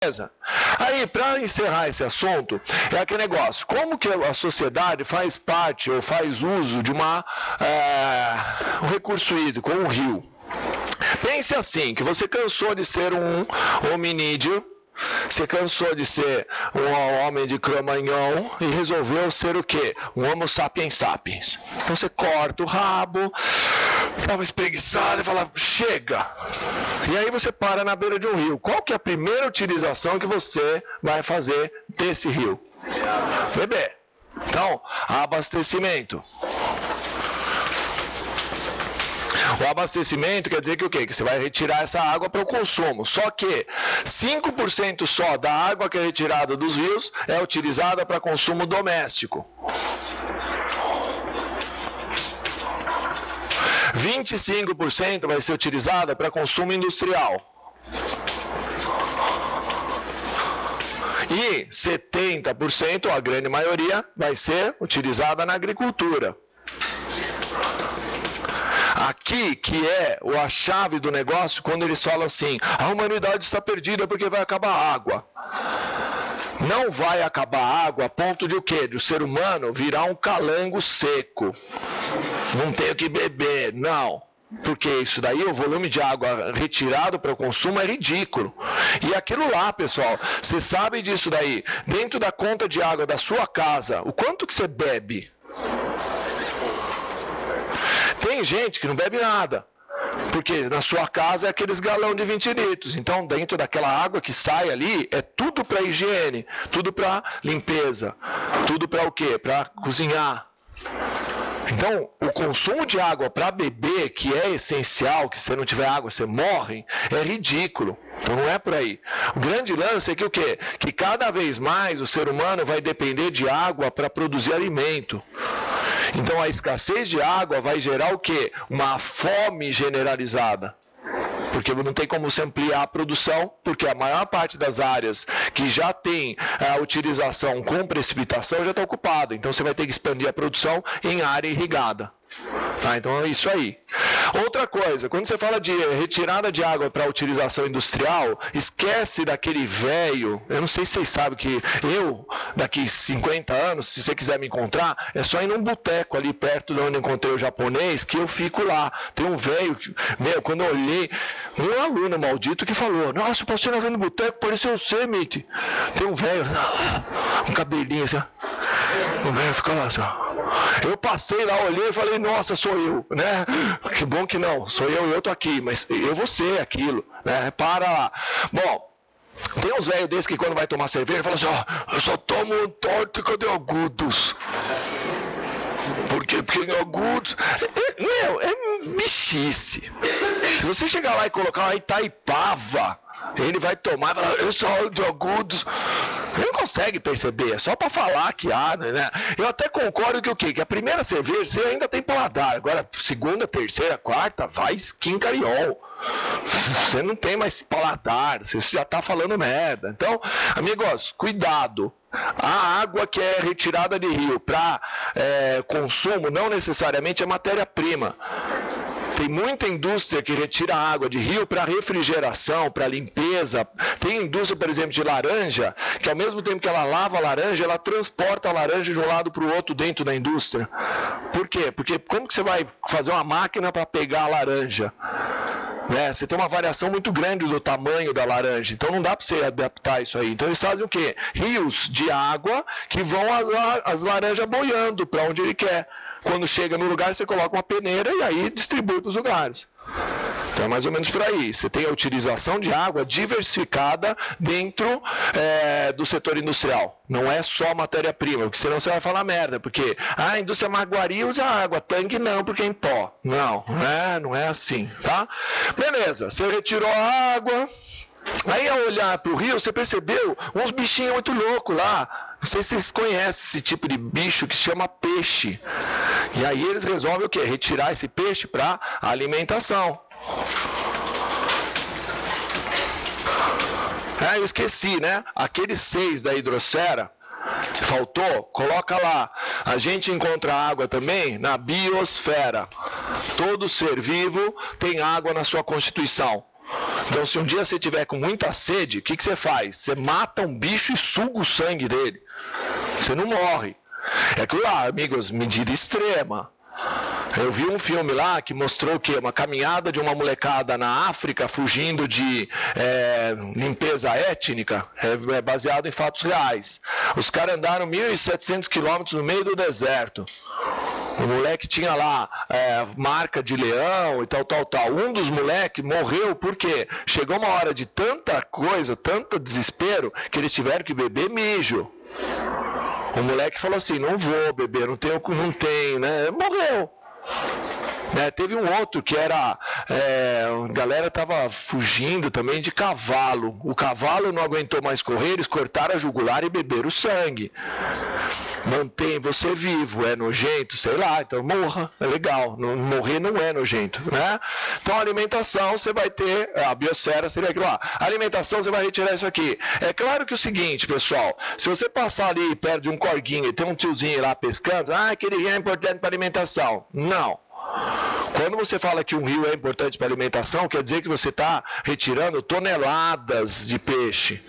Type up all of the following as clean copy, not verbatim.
Beleza? Aí, para encerrar esse assunto, é aquele negócio, como que a sociedade faz parte ou faz uso de um recurso hídrico, um rio? Pense assim, que você cansou de ser um hominídeo, você cansou de ser um homem de Cro-Magnon e resolveu ser o quê? Um Homo sapiens sapiens. Então você corta o rabo, dá uma espreguiçada e fala, chega! E aí você para na beira de um rio. Qual que é a primeira utilização que você vai fazer desse rio? Beber. Então, abastecimento. O abastecimento quer dizer que o quê? Que você vai retirar essa água para o consumo. Só que 5% só da água que é retirada dos rios é utilizada para consumo doméstico. 25% vai ser utilizada para consumo industrial. E 70%, a grande maioria, vai ser utilizada na agricultura. Aqui que é a chave do negócio quando eles falam assim, a humanidade está perdida porque vai acabar a água. Não vai acabar a água a ponto de o quê? De o ser humano virar um calango seco. Não tenho que beber, não. Porque isso daí, o volume de água retirado para o consumo é ridículo. E aquilo lá, pessoal, você sabe disso daí. Dentro da conta de água da sua casa, o quanto que você bebe? Tem gente que não bebe nada, porque na sua casa é aqueles galão de 20 litros. Então, dentro daquela água que sai ali, é tudo para higiene, tudo para limpeza, tudo para o quê? Para cozinhar. Então, o consumo de água para beber, que é essencial, que se não tiver água você morre, é ridículo. Então não é por aí. O grande lance é que o quê? Que cada vez mais o ser humano vai depender de água para produzir alimento. Então a escassez de água vai gerar o quê? Uma fome generalizada. Porque não tem como se ampliar a produção, porque a maior parte das áreas que já tem a utilização com precipitação já está ocupada. Então você vai ter que expandir a produção em área irrigada. Tá, então é isso aí. Outra coisa, quando você fala de retirada de água para utilização industrial, esquece daquele velho, eu não sei se vocês sabem que eu, daqui 50 anos, se você quiser me encontrar, é só ir num boteco ali perto de onde eu encontrei o japonês, que eu fico lá. Tem um velho, quando eu olhei, um aluno maldito que falou, nossa, o pastor não vem no boteco, pareceu você, Mitty. Tem um velho, um cabelinho assim, o velho fica lá assim, eu passei lá, olhei e falei, nossa, sou eu, né? Que bom que não, sou eu tô aqui, mas eu vou ser aquilo, né? Para lá. Bom, tem uns velhos desses que quando vai tomar cerveja, fala assim, ó, eu só tomo um tóxico de agudos. Por quê? Porque em agudos... é bichice. Se você chegar lá e colocar uma Itaipava, ele vai tomar e falar, eu sou de agudos. Ele não consegue perceber, é só para falar que há, né? Eu até concordo que o quê? Que a primeira cerveja você ainda tem paladar, agora segunda, terceira, quarta, vai skin cariol. Você não tem mais paladar, você já está falando merda. Então, amigos, cuidado. A água que é retirada de rio para consumo não necessariamente é matéria-prima. Tem muita indústria que retira água de rio para refrigeração, para limpeza. Tem indústria, por exemplo, de laranja, que ao mesmo tempo que ela lava a laranja, ela transporta a laranja de um lado para o outro dentro da indústria. Por quê? Porque como que você vai fazer uma máquina para pegar a laranja? Você tem uma variação muito grande do tamanho da laranja, então não dá para você adaptar isso aí. Então eles fazem o quê? Rios de água que vão as laranjas boiando para onde ele quer. Quando chega no lugar, você coloca uma peneira e aí distribui para os lugares. Então é mais ou menos por aí. Você tem a utilização de água diversificada dentro do setor industrial. Não é só matéria-prima, porque senão você vai falar merda. Porque a indústria Maguari usa água, Tang não, porque é em pó. Não é assim, tá? Beleza, você retirou a água. Aí ao olhar para o rio, você percebeu uns bichinhos muito loucos lá. Não sei se vocês conhecem esse tipo de bicho que se chama peixe. E aí eles resolvem o quê? Retirar esse peixe para alimentação. Eu esqueci, né? Aqueles 6 da hidrosfera, faltou, coloca lá. A gente encontra água também na biosfera. Todo ser vivo tem água na sua constituição. Então, se um dia você tiver com muita sede, o que você faz? Você mata um bicho e suga o sangue dele. Você não morre. É que lá, amigos, medida extrema. Eu vi um filme lá que mostrou o quê? Uma caminhada de uma molecada na África fugindo de limpeza étnica, baseado em fatos reais. Os caras andaram 1.700 quilômetros no meio do deserto. O moleque tinha lá marca de leão e tal. Um dos moleques morreu porque chegou uma hora de tanta coisa, tanto desespero, que eles tiveram que beber mijo. O moleque falou assim, não vou beber, não tenho, né? Morreu. Teve um outro que era, a galera estava fugindo também de cavalo. O cavalo não aguentou mais correr, eles cortaram a jugular e beberam sangue. Mantém você vivo, é nojento, sei lá, então morra, é legal. Morrer não é nojento, né? Então a alimentação você vai ter, a biosfera seria aquilo lá. A alimentação você vai retirar isso aqui. É claro que é o seguinte, pessoal, se você passar ali perto de um corguinho e tem um tiozinho lá pescando, aquele rio é importante para alimentação. Não. Quando você fala que um rio é importante para alimentação, quer dizer que você está retirando toneladas de peixe.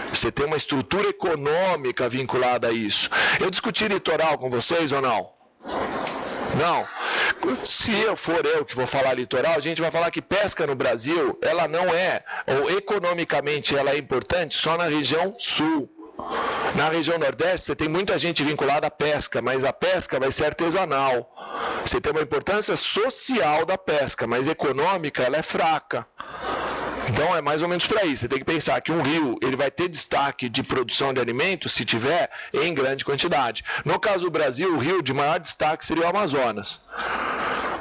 Você tem uma estrutura econômica vinculada a isso. Eu discuti litoral com vocês ou não? Não. Se for eu que vou falar litoral, a gente vai falar que pesca no Brasil, ela não é, ou economicamente ela é importante só na região sul. Na região nordeste você tem muita gente vinculada à pesca, mas a pesca vai ser artesanal. Você tem uma importância social da pesca, mas econômica ela é fraca. Então é mais ou menos por aí. Você tem que pensar que um rio ele vai ter destaque de produção de alimentos se tiver em grande quantidade. No caso do Brasil, o rio de maior destaque seria o Amazonas.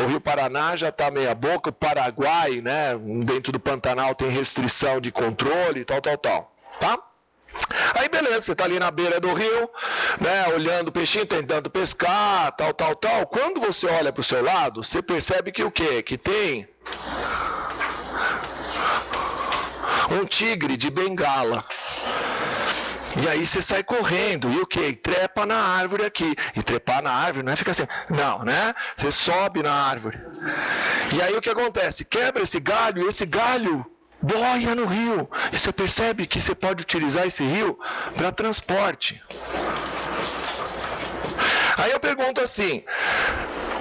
O Rio Paraná já está meia boca, o Paraguai, né, dentro do Pantanal tem restrição de controle, tal, tá? Aí beleza, você está ali na beira do rio, né, olhando o peixinho, tentando pescar, tal. Quando você olha para o seu lado, você percebe que o quê? Que tem um tigre de bengala. E aí você sai correndo, e o quê? Trepa na árvore aqui. E trepar na árvore não é ficar assim, não, né? Você sobe na árvore. E aí o que acontece? Quebra esse galho, e esse galho boia no rio. E você percebe que você pode utilizar esse rio para transporte. Aí eu pergunto assim,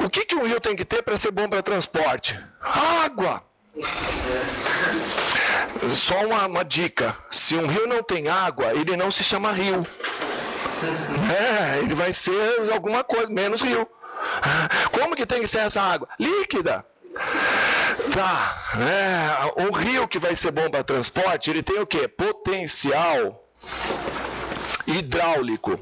o que um rio tem que ter para ser bom para transporte? Água! Só uma dica, se um rio não tem água, ele não se chama rio. Ele vai ser alguma coisa, menos rio. Como que tem que ser essa água? Líquida. Tá, o rio que vai ser bom para transporte, ele tem o quê? Potencial hidráulico.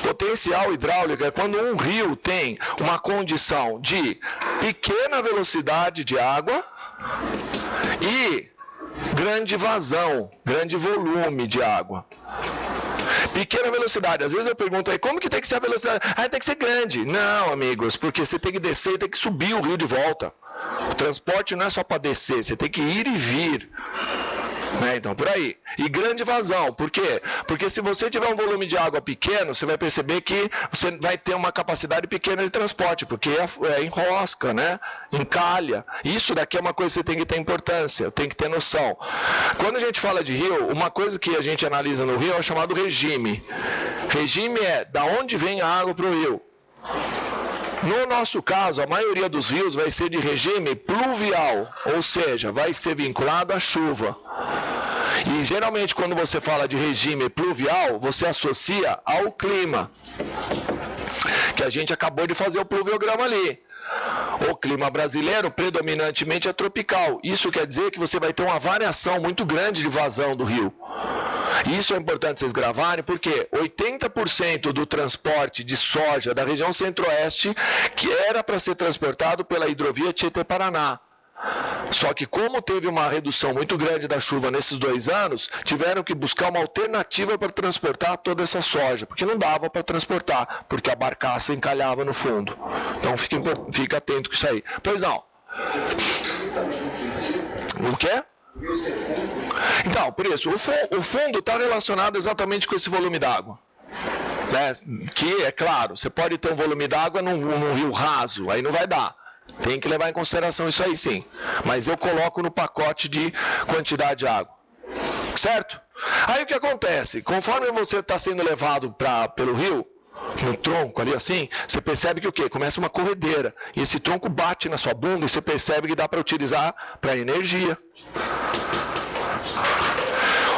Potencial hidráulico é quando um rio tem uma condição de pequena velocidade de água e grande vazão, grande volume de água. Pequena velocidade. Às vezes eu pergunto aí, como que tem que ser a velocidade? Tem que ser grande. Não, amigos, porque você tem que descer e tem que subir o rio de volta. O transporte não é só para descer, você tem que ir e vir. Então, por aí. E grande vazão. Por quê? Porque se você tiver um volume de água pequeno, você vai perceber que você vai ter uma capacidade pequena de transporte, porque enrosca, né? Encalha. Isso daqui é uma coisa que você tem que ter importância, tem que ter noção. Quando a gente fala de rio, uma coisa que a gente analisa no rio é o chamado regime. Regime é da onde vem a água para o rio. No nosso caso, a maioria dos rios vai ser de regime pluvial, ou seja, vai ser vinculado à chuva. E geralmente quando você fala de regime pluvial, você associa ao clima, que a gente acabou de fazer o pluviograma ali. O clima brasileiro predominantemente é tropical. Isso quer dizer que você vai ter uma variação muito grande de vazão do rio. Isso é importante vocês gravarem, porque 80% do transporte de soja da região centro-oeste que era para ser transportado pela hidrovia Tietê-Paraná. Só que como teve uma redução muito grande da chuva nesses 2 anos, tiveram que buscar uma alternativa para transportar toda essa soja, porque não dava para transportar, porque a barcaça encalhava no fundo. Então fica atento com isso aí. Pois não. O quê? Então, por isso, o fundo está relacionado exatamente com esse volume d'água. Que, é claro, você pode ter um volume d'água num rio raso, aí não vai dar. Tem que levar em consideração isso aí sim. Mas eu coloco no pacote de quantidade de água. Certo? Aí o que acontece? Conforme você está sendo levado pelo rio, no tronco ali assim, você percebe que o quê? Começa uma corredeira. E esse tronco bate na sua bunda e você percebe que dá para utilizar para energia.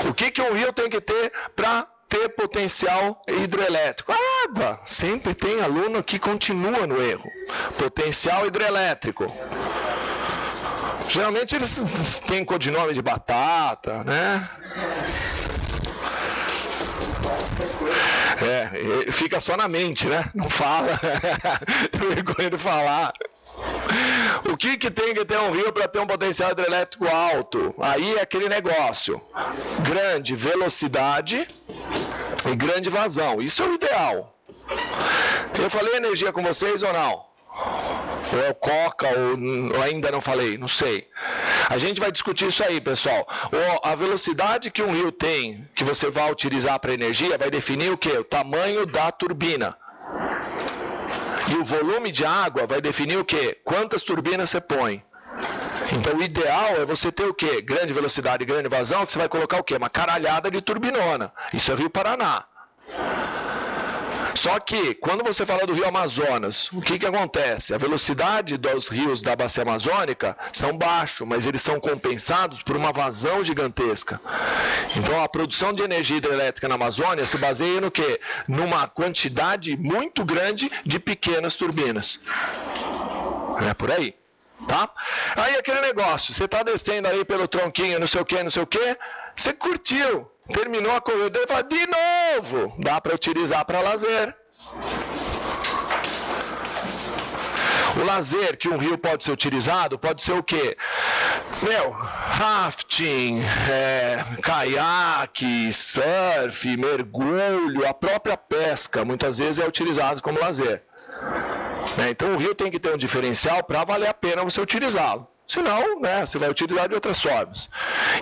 O que um rio tem que ter para ter potencial hidroelétrico? A água. Sempre tem aluno que continua no erro. Potencial hidroelétrico. Geralmente eles têm codinome de batata, né? Fica só na mente, né? Não fala. Tenho vergonha de falar. O que tem que ter um rio para ter um potencial hidrelétrico alto? Aí é aquele negócio. Grande velocidade e grande vazão. Isso é o ideal. Eu falei energia com vocês ou não? Ou é o Coca, ou ainda não falei, não sei. A gente vai discutir isso aí, pessoal. A velocidade que um rio tem, que você vai utilizar para energia, vai definir o quê? O tamanho da turbina. E o volume de água vai definir o quê? Quantas turbinas você põe. Então o ideal é você ter o quê? Grande velocidade e grande vazão, que você vai colocar o quê? Uma caralhada de turbinona. Isso é Rio Paraná. Só que, quando você fala do Rio Amazonas, o que acontece? A velocidade dos rios da bacia amazônica são baixos, mas eles são compensados por uma vazão gigantesca. Então, a produção de energia hidrelétrica na Amazônia se baseia no quê? Numa quantidade muito grande de pequenas turbinas. É por aí. Tá? Aí aquele negócio, você está descendo aí pelo tronquinho, não sei o que, você curtiu. Terminou a corrida e fala, de novo, dá para utilizar para lazer. O lazer que um rio pode ser utilizado, pode ser o quê? Rafting, caiaque, surf, mergulho, a própria pesca, muitas vezes é utilizado como lazer. Então o rio tem que ter um diferencial para valer a pena você utilizá-lo. Senão, você vai utilizar de outras formas.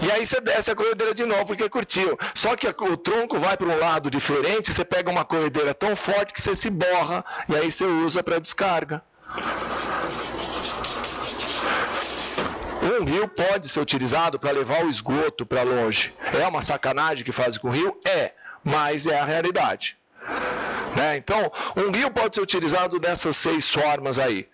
E aí você desce a corredeira de novo porque curtiu. Só que o tronco vai para um lado diferente, você pega uma corredeira tão forte que você se borra e aí você usa para descarga. Um rio pode ser utilizado para levar o esgoto para longe. É uma sacanagem que fazem com o rio? Mas é a realidade. Então, um rio pode ser utilizado dessas 6 formas aí.